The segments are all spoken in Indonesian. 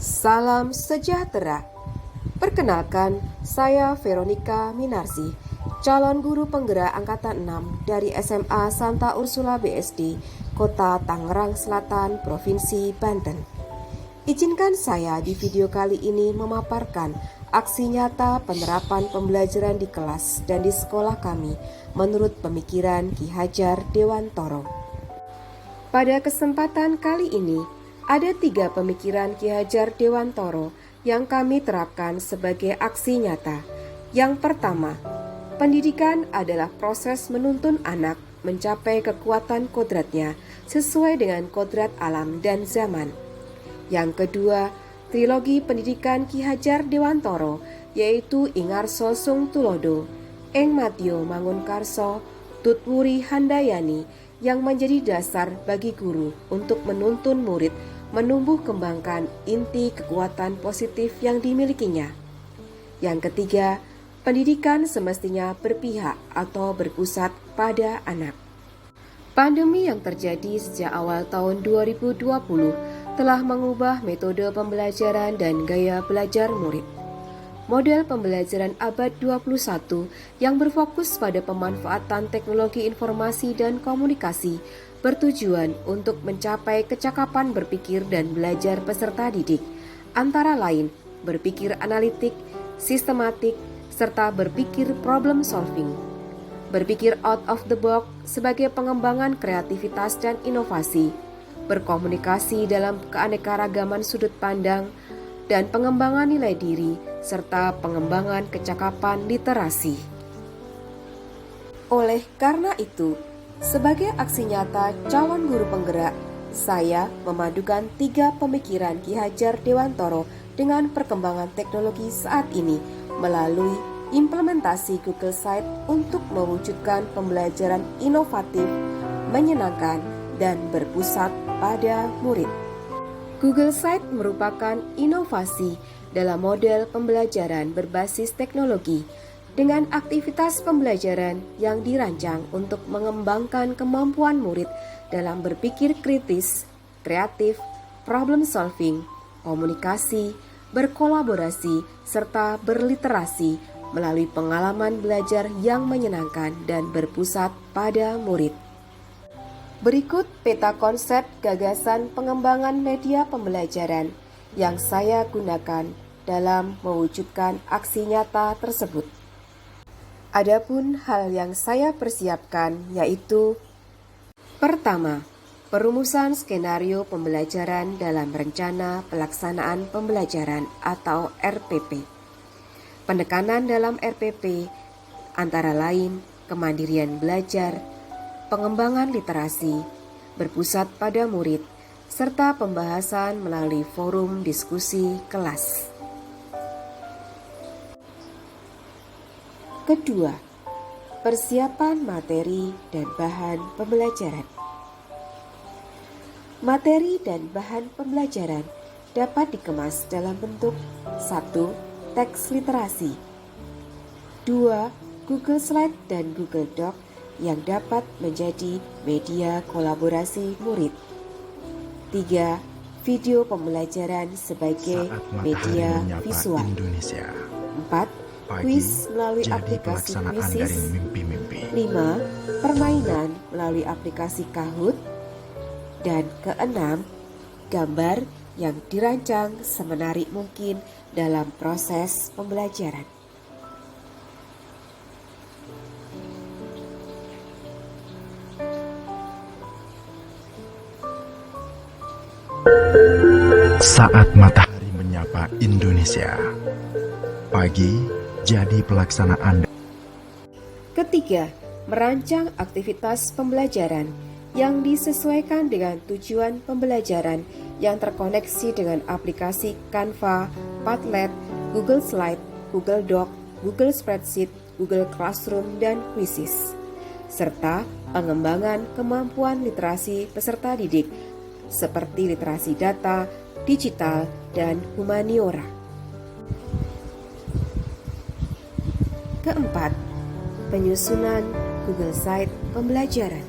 Salam sejahtera. Perkenalkan, saya Veronica Minarsi, calon guru penggerak angkatan 6 dari SMA Santa Ursula BSD, Kota Tangerang Selatan, Provinsi Banten. Izinkan saya di video kali ini memaparkan aksi nyata penerapan pembelajaran di kelas dan di sekolah kami menurut pemikiran Ki Hajar Dewantoro. Pada kesempatan kali ini, ada 3 pemikiran Ki Hajar Dewantoro yang kami terapkan sebagai aksi nyata. Yang pertama, pendidikan adalah proses menuntun anak mencapai kekuatan kodratnya sesuai dengan kodrat alam dan zaman. Yang kedua, trilogi pendidikan Ki Hajar Dewantoro yaitu Ingarso Sung Tulodo, Eng Matio Mangunkarso, Tutwuri Handayani yang menjadi dasar bagi guru untuk menuntun murid menumbuh kembangkan inti kekuatan positif yang dimilikinya. Yang ketiga, pendidikan semestinya berpihak atau berpusat pada anak. Pandemi yang terjadi sejak awal tahun 2020 telah mengubah metode pembelajaran dan gaya belajar murid. Model pembelajaran abad 21 yang berfokus pada pemanfaatan teknologi informasi dan komunikasi bertujuan untuk mencapai kecakapan berpikir dan belajar peserta didik, antara lain berpikir analitik, sistematik, serta berpikir problem solving. Berpikir out of the box sebagai pengembangan kreativitas dan inovasi, berkomunikasi dalam keanekaragaman sudut pandang, dan pengembangan nilai diri, serta pengembangan kecakapan literasi. Oleh karena itu, sebagai aksi nyata calon guru penggerak, saya memadukan 3 pemikiran Ki Hajar Dewantoro dengan perkembangan teknologi saat ini melalui implementasi Google Sites untuk mewujudkan pembelajaran inovatif, menyenangkan, dan berpusat pada murid. Google Sites merupakan inovasi dalam model pembelajaran berbasis teknologi dengan aktivitas pembelajaran yang dirancang untuk mengembangkan kemampuan murid dalam berpikir kritis, kreatif, problem solving, komunikasi, berkolaborasi, serta berliterasi melalui pengalaman belajar yang menyenangkan dan berpusat pada murid. Berikut peta konsep gagasan pengembangan media pembelajaran yang saya gunakan dalam mewujudkan aksi nyata tersebut. Adapun hal yang saya persiapkan yaitu: pertama, perumusan skenario pembelajaran dalam rencana pelaksanaan pembelajaran atau RPP. Penekanan dalam RPP antara lain kemandirian belajar, pengembangan literasi, berpusat pada murid, serta pembahasan melalui forum diskusi kelas. Kedua, persiapan materi dan bahan pembelajaran. Materi dan bahan pembelajaran dapat dikemas dalam bentuk 1. Teks literasi, 2. Google Slide dan Google Doc yang dapat menjadi media kolaborasi murid, 3. Video pembelajaran sebagai media visual, 4. Kuis melalui aplikasi Quizzes, 5. Permainan melalui aplikasi Kahoot, dan keenam, gambar yang dirancang semenarik mungkin dalam proses pembelajaran. Saat matahari menyapa Indonesia, pagi jadi pelaksanaan. Ketiga, merancang aktivitas pembelajaran yang disesuaikan dengan tujuan pembelajaran yang terkoneksi dengan aplikasi Canva, Padlet, Google Slide, Google Doc, Google Spreadsheet, Google Classroom, dan Quizzes, serta pengembangan kemampuan literasi peserta didik seperti literasi data, digital, dan humaniora. Keempat, penyusunan Google Site pembelajaran.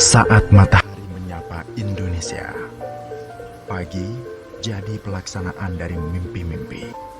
Saat matahari menyapa Indonesia, pagi jadi pelaksanaan dari mimpi-mimpi.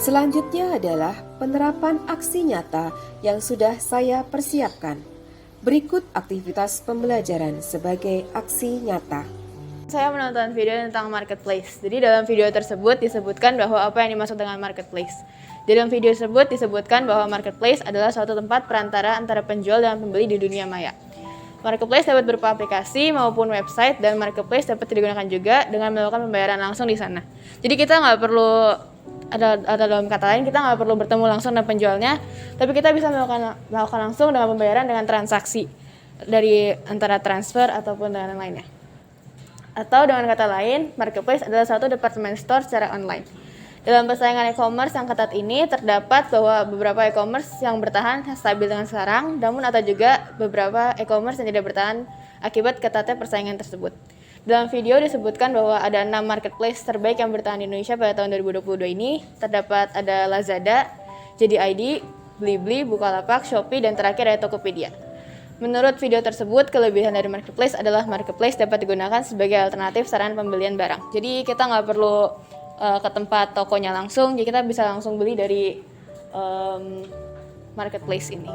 Selanjutnya adalah penerapan aksi nyata yang sudah saya persiapkan. Berikut aktivitas pembelajaran sebagai aksi nyata. Saya menonton video tentang marketplace. Jadi dalam video tersebut disebutkan bahwa apa yang dimaksud dengan marketplace. Di dalam video tersebut disebutkan bahwa marketplace adalah suatu tempat perantara antara penjual dan pembeli di dunia maya. Marketplace dapat berupa aplikasi maupun website, dan marketplace dapat digunakan juga dengan melakukan pembayaran langsung di sana. Jadi kita nggak perlu ada dalam kata lain, kita nggak perlu bertemu langsung dengan penjualnya, tapi kita bisa melakukan langsung dengan pembayaran dengan transaksi dari antara transfer ataupun dengan lainnya. Atau dengan kata lain, marketplace adalah suatu department store secara online. Dalam persaingan e-commerce yang ketat ini, terdapat bahwa beberapa e-commerce yang bertahan stabil dengan sekarang, namun ada juga beberapa e-commerce yang tidak bertahan akibat ketatnya persaingan tersebut. Dalam video disebutkan bahwa ada 6 marketplace terbaik yang bertahan di Indonesia pada tahun 2022 ini. Terdapat ada Lazada, JD.ID, Blibli, Bukalapak, Shopee, dan terakhir ada Tokopedia. Menurut video tersebut, kelebihan dari marketplace adalah marketplace dapat digunakan sebagai alternatif sarana pembelian barang. Jadi kita nggak perlu ke tempat tokonya langsung, jadi kita bisa langsung beli dari marketplace ini.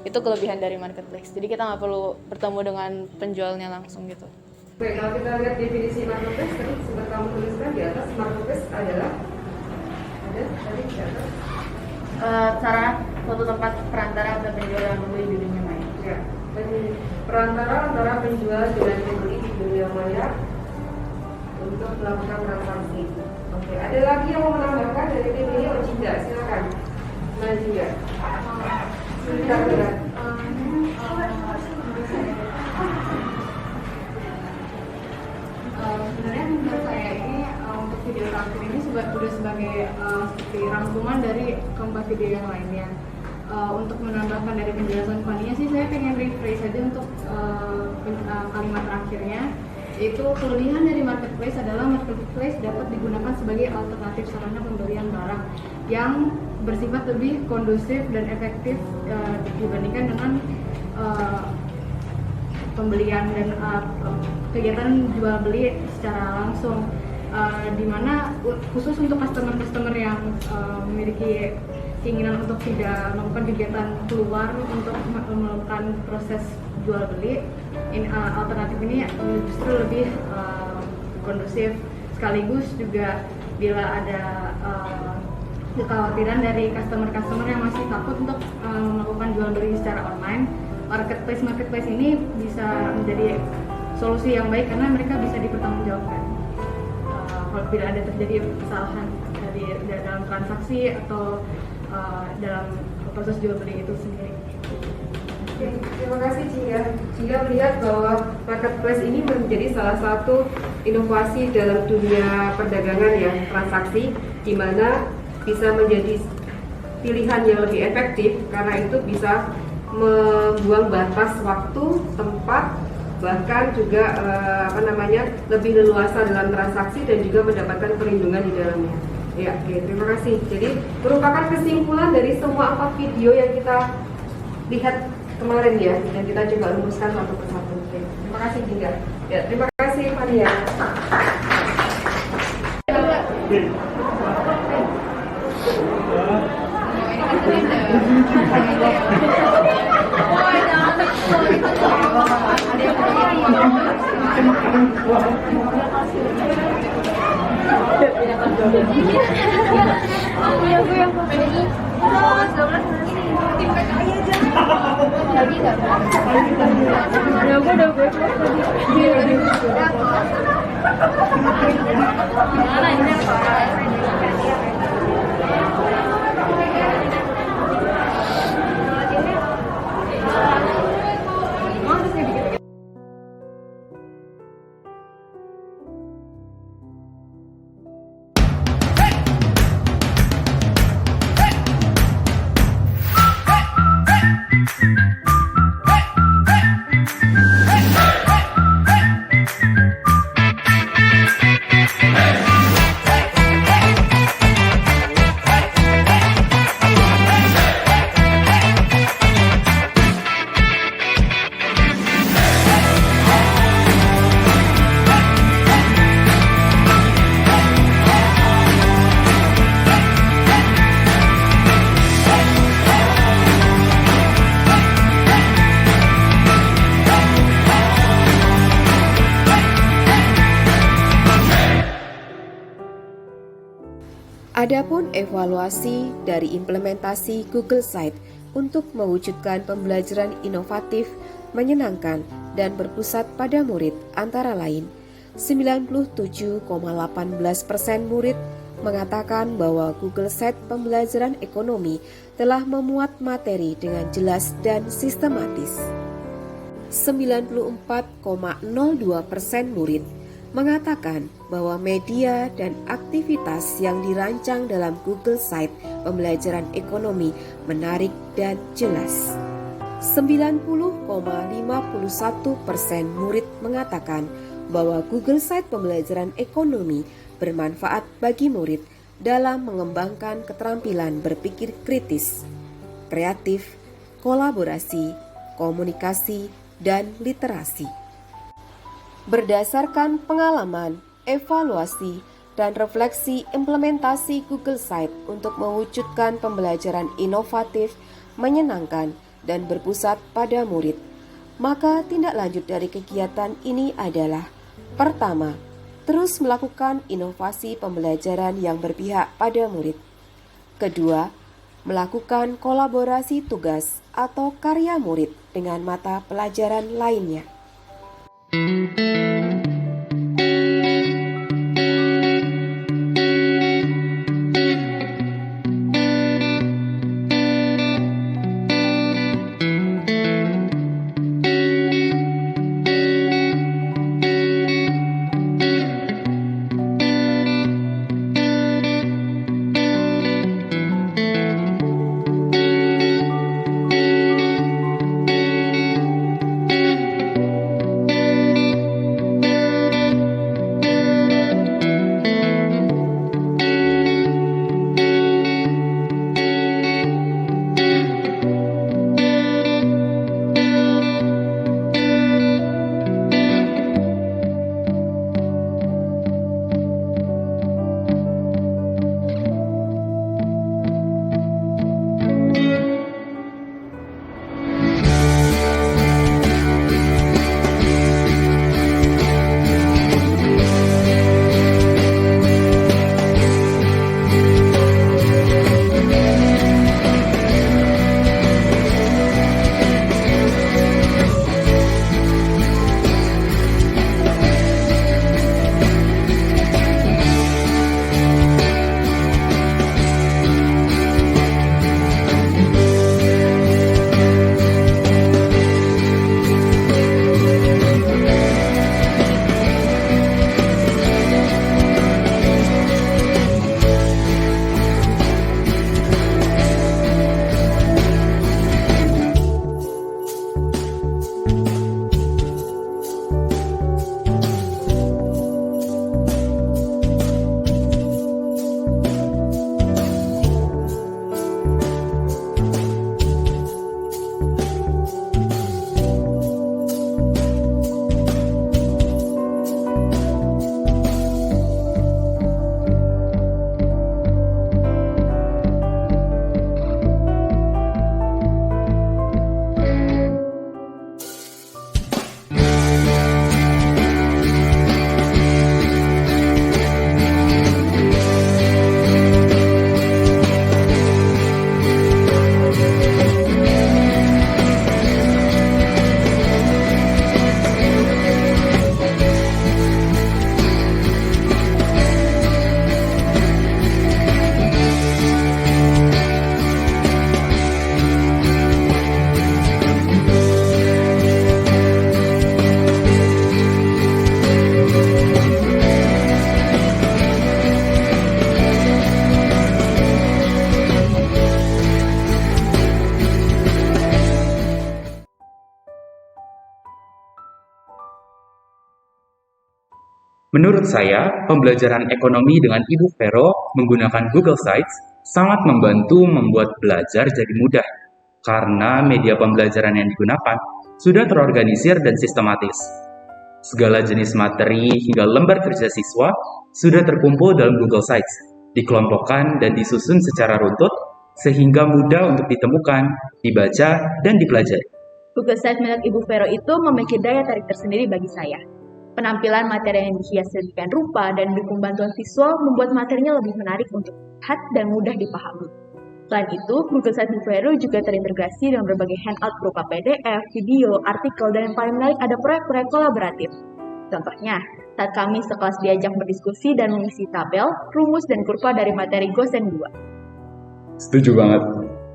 Itu kelebihan dari marketplace. Jadi kita nggak perlu bertemu dengan penjualnya langsung gitu. Baik, kalau kita lihat definisi marketplace, tadi sempat kamu tuliskan di atas, marketplace adalah ada tadi di atas Sarana suatu tempat perantara antara penjual dan pembeli di dunia maya. ya, perantara antara penjual dengan pembeli di dunia maya untuk melakukan transaksi. Oke, ada lagi yang mau menambahkan dari tim ini? Ocinda, silakan. Najia. Silakan. Sebenarnya menurut saya ini untuk video terakhir ini sudah sebagai seperti rangkuman dari keempat video yang lainnya. Untuk menambahkan dari penjelasan Fania sih, saya pengen rephrase saja untuk kalimat terakhirnya, yaitu kelebihan dari marketplace adalah marketplace dapat digunakan sebagai alternatif sarana pembelian barang yang bersifat lebih kondusif dan efektif dibandingkan dengan pembelian dan kegiatan jual beli secara langsung, di mana khusus untuk customer yang memiliki keinginan untuk tidak melakukan kegiatan keluar untuk melakukan proses jual beli, alternatif ini justru lebih kondusif. Sekaligus juga bila ada kekhawatiran dari customer yang masih takut untuk melakukan jual beli secara online, marketplace ini bisa menjadi solusi yang baik karena mereka bisa dipertanggungjawabkan kalau tidak ada terjadi kesalahan dari dalam transaksi atau dalam proses jual beli itu sendiri. Oke, terima kasih Jingga. Jingga melihat bahwa marketplace ini menjadi salah satu inovasi dalam dunia perdagangan ya, transaksi, di mana bisa menjadi pilihan yang lebih efektif karena itu bisa membuang batas waktu, tempat, bahkan juga lebih leluasa dalam transaksi dan juga mendapatkan perlindungan di dalamnya. Ya, oke, terima kasih. Jadi merupakan kesimpulan dari semua 4 video yang kita lihat kemarin ya, dan kita coba rumuskan satu persatu. Oke, terima kasih Jingga. Ya, terima kasih Fania. Adapun evaluasi dari implementasi Google Site untuk mewujudkan pembelajaran inovatif, menyenangkan, dan berpusat pada murid antara lain, 97,18% murid mengatakan bahwa Google Site pembelajaran ekonomi telah memuat materi dengan jelas dan sistematis. 94,02% murid mengatakan bahwa media dan aktivitas yang dirancang dalam Google Site pembelajaran ekonomi menarik dan jelas. 90,51% murid mengatakan bahwa Google Site pembelajaran ekonomi bermanfaat bagi murid dalam mengembangkan keterampilan berpikir kritis, kreatif, kolaborasi, komunikasi, dan literasi. Berdasarkan pengalaman, evaluasi, dan refleksi implementasi Google Site untuk mewujudkan pembelajaran inovatif, menyenangkan, dan berpusat pada murid, maka tindak lanjut dari kegiatan ini adalah: pertama, terus melakukan inovasi pembelajaran yang berpihak pada murid. Kedua, melakukan kolaborasi tugas atau karya murid dengan mata pelajaran lainnya. Menurut saya, pembelajaran ekonomi dengan Ibu Vero menggunakan Google Sites sangat membantu membuat belajar jadi mudah, karena media pembelajaran yang digunakan sudah terorganisir dan sistematis. Segala jenis materi hingga lembar kerja siswa sudah terkumpul dalam Google Sites, dikelompokkan dan disusun secara runtut, sehingga mudah untuk ditemukan, dibaca, dan dipelajari. Google Sites milik Ibu Vero itu memiliki daya tarik tersendiri bagi saya. Penampilan materi yang dihias sedemikian rupa dan dukung bantuan visual membuat materinya lebih menarik untuk dilihat dan mudah dipahami. Selain itu, Google Sites Ibu Vero juga terintegrasi dengan berbagai handout berupa PDF, video, artikel, dan yang paling menarik ada proyek-proyek kolaboratif. Contohnya, saat kami sekelas diajak berdiskusi dan mengisi tabel, rumus, dan kurva dari materi Gosen 2. Setuju banget.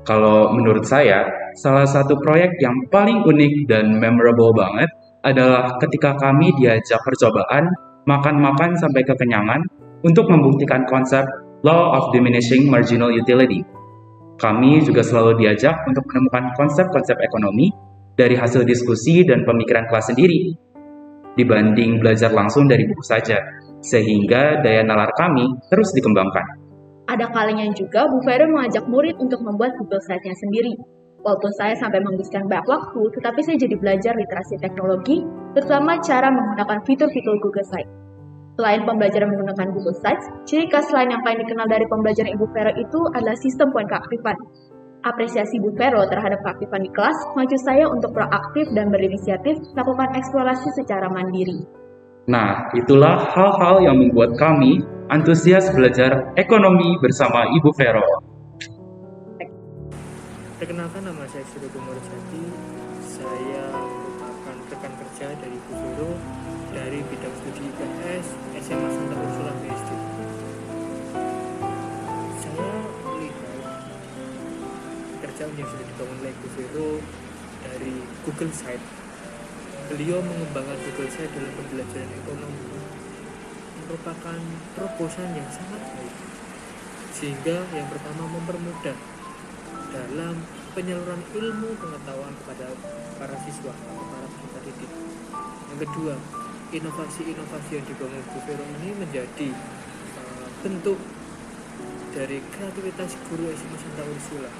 Kalau menurut saya, salah satu proyek yang paling unik dan memorable banget adalah ketika kami diajak percobaan makan-makan sampai kekenyangan untuk membuktikan konsep Law of Diminishing Marginal Utility. Kami juga selalu diajak untuk menemukan konsep-konsep ekonomi dari hasil diskusi dan pemikiran kelas sendiri, dibanding belajar langsung dari buku saja, sehingga daya nalar kami terus dikembangkan. Ada kalanya juga Bu Vero mengajak murid untuk membuat Google Sites-nya sendiri. Walaupun saya sampai menghabiskan banyak waktu, tetapi saya jadi belajar literasi teknologi, terutama cara menggunakan fitur-fitur Google Sites. Selain pembelajaran menggunakan Google Sites, ciri khas lain yang paling dikenal dari pembelajaran Ibu Vero itu adalah sistem poin keaktifan. Apresiasi Bu Vero terhadap keaktifan di kelas memacu saya untuk proaktif dan berinisiatif melakukan eksplorasi secara mandiri. Nah, itulah hal-hal yang membuat kami antusias belajar ekonomi bersama Ibu Vero. Perkenalkan, nama saya Sudo Gumorjati. Saya merupakan rekan kerja dari Ibu Vero dari bidang studi IPS SMA Santa Ursula BSD. Saya melihat pekerjaan yang sudah dibangun oleh Ibu Vero dari Google Sites. Beliau mengembangkan Google Sites dalam pembelajaran ekonomi merupakan terobosan yang sangat baik, sehingga yang pertama mempermudah dalam penyaluran ilmu pengetahuan kepada para siswa atau para peserta didik. Yang kedua, inovasi-inovasi yang dibangun Bu Vero ini menjadi bentuk dari kreativitas guru SMA Santa Ursula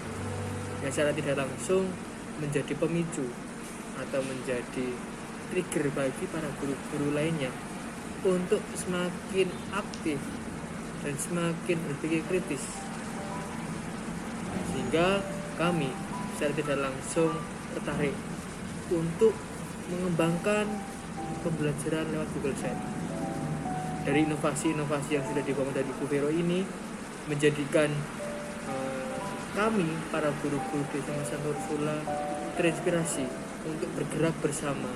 yang secara tidak langsung menjadi pemicu atau menjadi trigger bagi para guru-guru lainnya untuk semakin aktif dan semakin berpikir kritis, sehingga kami secara tidak langsung tertarik untuk mengembangkan pembelajaran lewat Google Sites. Dari inovasi-inovasi yang sudah dibangun dari Bu Vero ini menjadikan kami, para guru-guru di SMA Santa Ursula, terinspirasi untuk bergerak bersama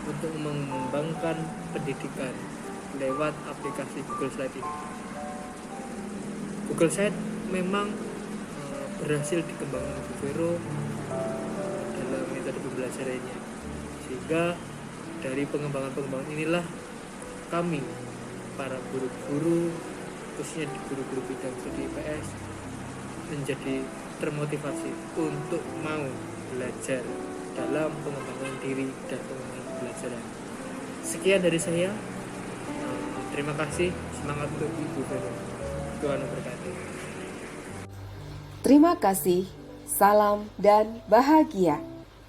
untuk mengembangkan pendidikan lewat aplikasi Google Sites ini. Google Sites memang berhasil dikembangkan Bu Vero dalam metode pembelajarannya, sehingga dari pengembangan-pengembangan inilah kami, para guru-guru, khususnya di guru-guru bidang studi IPS, menjadi termotivasi untuk mau belajar dalam pengembangan diri dan pengembangan pembelajaran. Sekian dari saya. Terima kasih. Semangat untuk Ibu Vero. Tuhan memberkati. Terima kasih, salam dan bahagia.